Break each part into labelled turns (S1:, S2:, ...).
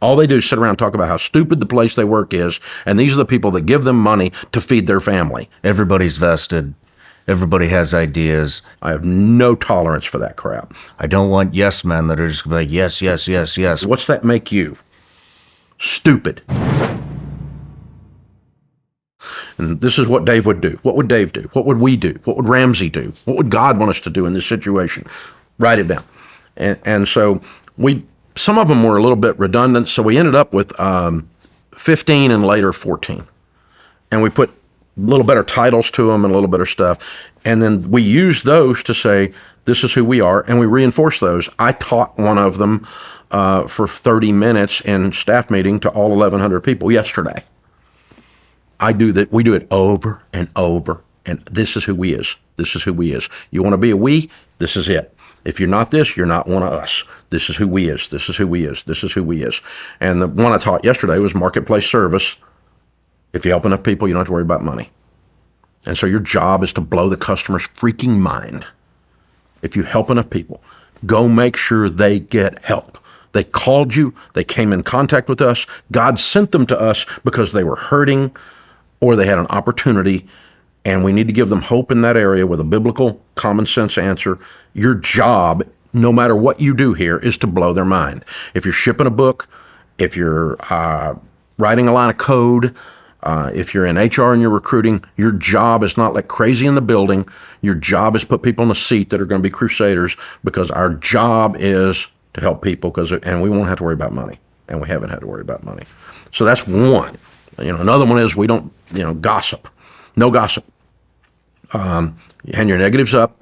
S1: All they do is sit around and talk about how stupid the place they work is, and these are the people that give them money to feed their family.
S2: Everybody's vested. Everybody has ideas.
S1: I have no tolerance for that crap.
S2: I don't want yes men that are just like, yes, yes, yes, yes.
S1: What's that make you? Stupid. And this is what Dave would do. What would Dave do? What would we do? What would Ramsey do? What would God want us to do in this situation? Write it down. And so some of them were a little bit redundant, so we ended up with 15 and later 14. And we put a little better titles to them and a little better stuff. And then we used those to say, this is who we are, and we reinforced those. I taught one of them for 30 minutes in staff meeting to all 1,100 people yesterday. I do that. We do it over and over, and this is who we is. This is who we is. You want to be a we? This is it. If you're not this, you're not one of us. This is who we is. This is who we is. This is who we is. And the one I taught yesterday was marketplace service. If you help enough people, you don't have to worry about money. And so your job is to blow the customer's freaking mind. If you help enough people, go make sure they get help. They called you. They came in contact with us. God sent them to us because they were hurting or they had an opportunity, and we need to give them hope in that area with a biblical, common sense answer. Your job, no matter what you do here, is to blow their mind. If you're shipping a book, if you're writing a line of code, if you're in HR and you're recruiting, your job is not like crazy in the building. Your job is put people in the seat that are going to be crusaders, because our job is to help people, and we won't have to worry about money, and we haven't had to worry about money. So that's one. Another one is we don't, gossip. No gossip. Hand your negatives up,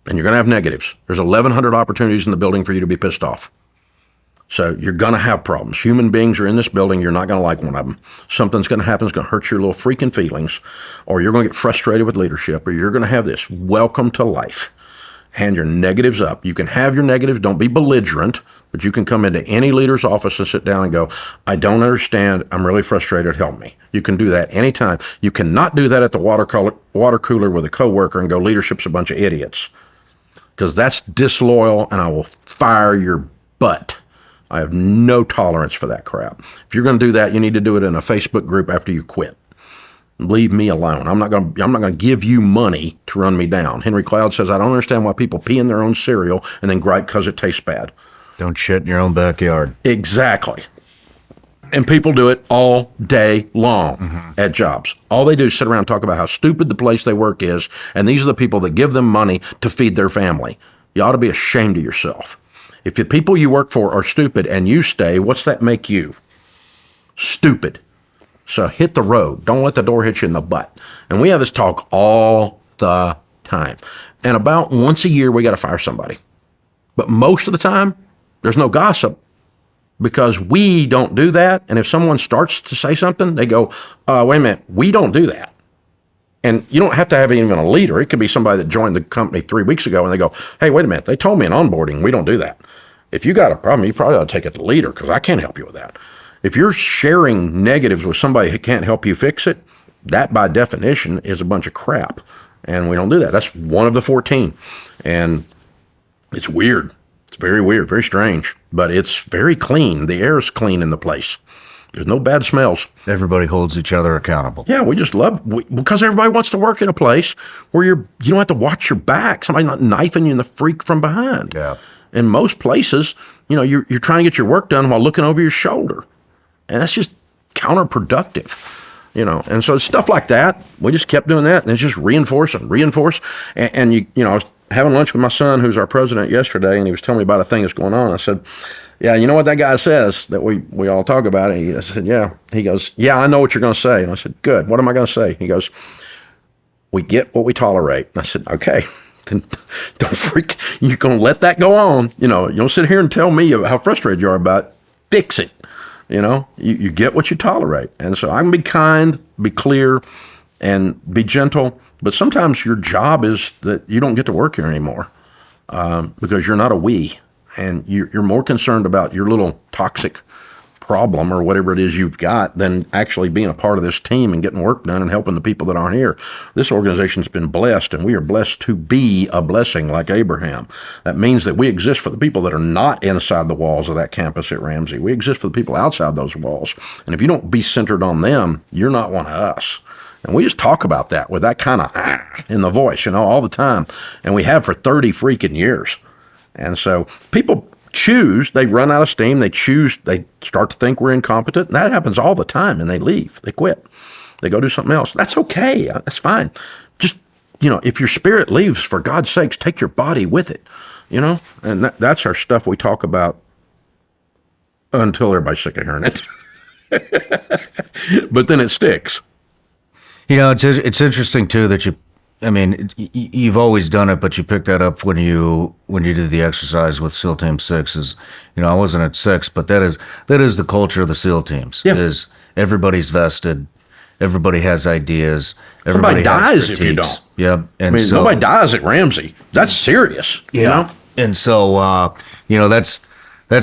S1: and you're going to have negatives. There's 1,100 opportunities in the building for you to be pissed off. So you're going to have problems. Human beings are in this building. You're not going to like one of them. Something's going to happen. It's going to hurt your little freaking feelings, or you're going to get frustrated with leadership, or you're going to have this. Welcome to life. Hand your negatives up. You can have your negatives. Don't be belligerent, but you can come into any leader's office and sit down and go, I don't understand. I'm really frustrated. Help me. You can do that anytime. You cannot do that at the water cooler with a coworker and go, leadership's a bunch of idiots, because that's disloyal, and I will fire your butt. I have no tolerance for that crap. If you're going to do that, you need to do it in a Facebook group after you quit. Leave me alone. I'm not going to give you money to run me down. Henry Cloud says, I don't understand why people pee in their own cereal and then gripe because it tastes bad.
S2: Don't shit in your own backyard.
S1: Exactly. And people do it all day long at jobs. All they do is sit around and talk about how stupid the place they work is, and these are the people that give them money to feed their family. You ought to be ashamed of yourself. If the people you work for are stupid and you stay, what's that make you? Stupid. So hit the road. Don't let the door hit you in the butt. And we have this talk all the time. And about once a year, we got to fire somebody. But most of the time, there's no gossip, because we don't do that. And if someone starts to say something, they go, wait a minute, we don't do that. And you don't have to have even a leader. It could be somebody that joined the company 3 weeks ago, and they go, hey, wait a minute, they told me in onboarding, we don't do that. If you got a problem, you probably ought to take it to the leader, because I can't help you with that. If you're sharing negatives with somebody who can't help you fix it, that by definition is a bunch of crap. And we don't do that. That's one of the 14. And it's weird. It's very weird, very strange, but it's very clean. The air is clean in the place. There's no bad smells.
S2: Everybody holds each other accountable.
S1: Yeah, we just because everybody wants to work in a place where you don't have to watch your back. Somebody not knifing you in the freak from behind.
S2: Yeah.
S1: In most places, you're trying to get your work done while looking over your shoulder. And that's just counterproductive, And so stuff like that, we just kept doing that, and it's just reinforce. And I was having lunch with my son, who's our president, yesterday, and he was telling me about a thing that's going on. I said, yeah, you know what that guy says that we all talk about? I said, yeah. He goes, yeah, I know what you're going to say. And I said, good. What am I going to say? He goes, we get what we tolerate. And I said, okay, then don't freak. You're going to let that go on. You don't sit here and tell me how frustrated you are about it. Fix it. You get what you tolerate. And so I can be kind, be clear, and be gentle. But sometimes your job is that you don't get to work here anymore because you're not a we. And you're more concerned about your little toxic problem or whatever it is you've got than actually being a part of this team and getting work done and helping the people that aren't here. This organization's been blessed, and we are blessed to be a blessing like Abraham. That means that we exist for the people that are not inside the walls of that campus at Ramsey. We exist for the people outside those walls. And if you don't be centered on them, you're not one of us. And we just talk about that with that kind of in the voice, all the time. And we have for 30 freaking years. And so people choose, they run out of steam, they start to think we're incompetent. And that happens all the time, and they leave, they quit. They go do something else. That's okay, that's fine. Just, if your spirit leaves, for God's sakes, take your body with it, And that's our stuff we talk about until everybody's sick of hearing it. But then it sticks.
S2: It's interesting too that you've always done it, but you picked that up when you did the exercise with SEAL Team 6. I wasn't at 6, but that is the culture of the SEAL teams.
S1: Yeah.
S2: Is everybody's vested, everybody has ideas, everybody
S1: dies
S2: has
S1: if you
S2: critiques.
S1: don't.
S2: Yep. And so
S1: nobody dies at Ramsey. That's serious.
S2: And so that's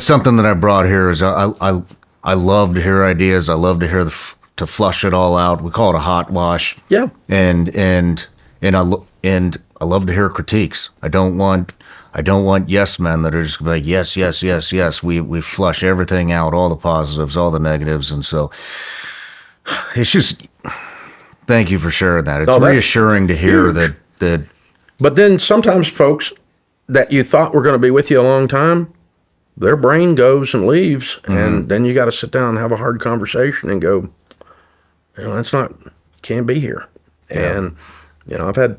S2: something that I brought here. Is I love to hear ideas. I love to hear to flush it all out. We call it a hot wash.
S1: Yeah.
S2: And I love to hear critiques. I don't want yes men that are just like yes, yes, yes, yes. We flush everything out, all the positives, all the negatives, and so it's just thank you for sharing that. It's reassuring to hear that.
S1: But then sometimes folks that you thought were going to be with you a long time, their brain goes and leaves, and then you got to sit down and have a hard conversation and go, can't be here. Yeah. And I've had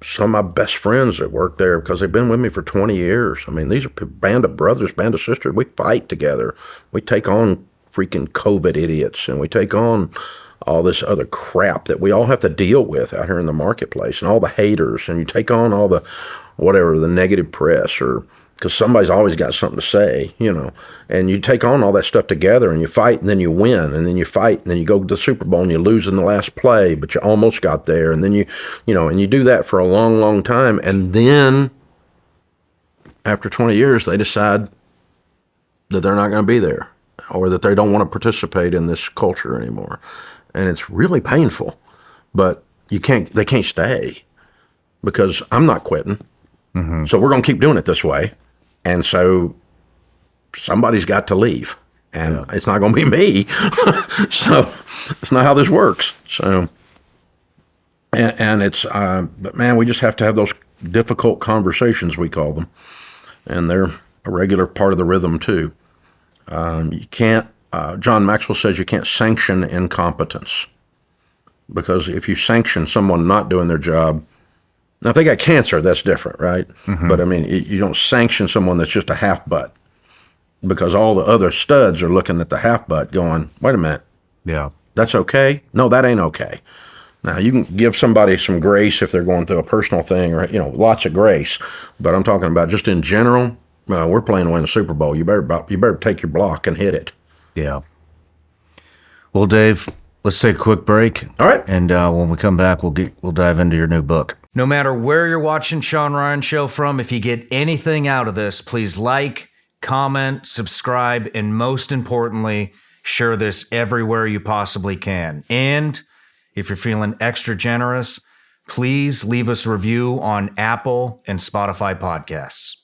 S1: some of my best friends that work there because they've been with me for 20 years. These are band of brothers, band of sisters. We fight together. We take on freaking COVID idiots, and we take on all this other crap that we all have to deal with out here in the marketplace, and all the haters, and you take on all the the negative press, or because somebody's always got something to say, and you take on all that stuff together, and you fight, and then you win, and then you fight, and then you go to the Super Bowl, and you lose in the last play, but you almost got there, and then and you do that for a long, long time, and then after 20 years, they decide that they're not going to be there, or that they don't want to participate in this culture anymore, and it's really painful, but they can't stay, because I'm not quitting. Mm-hmm. So we're going to keep doing it this way. And so somebody's got to leave, and it's not going to be me. So it's not how this works. So, and it's, but man, we just have to have those difficult conversations, we call them. And they're a regular part of the rhythm too. You can't, John Maxwell says you can't sanction incompetence, because if you sanction someone not doing their job, now, if they got cancer, that's different, right? Mm-hmm. But, you don't sanction someone that's just a half-butt, because all the other studs are looking at the half-butt going, wait a minute.
S2: Yeah.
S1: That's okay? No, that ain't okay. Now, you can give somebody some grace if they're going through a personal thing, or, lots of grace. But I'm talking about just in general, we're playing to win the Super Bowl. You better take your block and hit it.
S2: Yeah. Well, Dave, let's take a quick break.
S1: All right.
S2: And when we come back, we'll dive into your new book. No matter where you're watching Shawn Ryan Show from, if you get anything out of this, please like, comment, subscribe, and most importantly, share this everywhere you possibly can. And if you're feeling extra generous, please leave us a review on Apple and Spotify podcasts.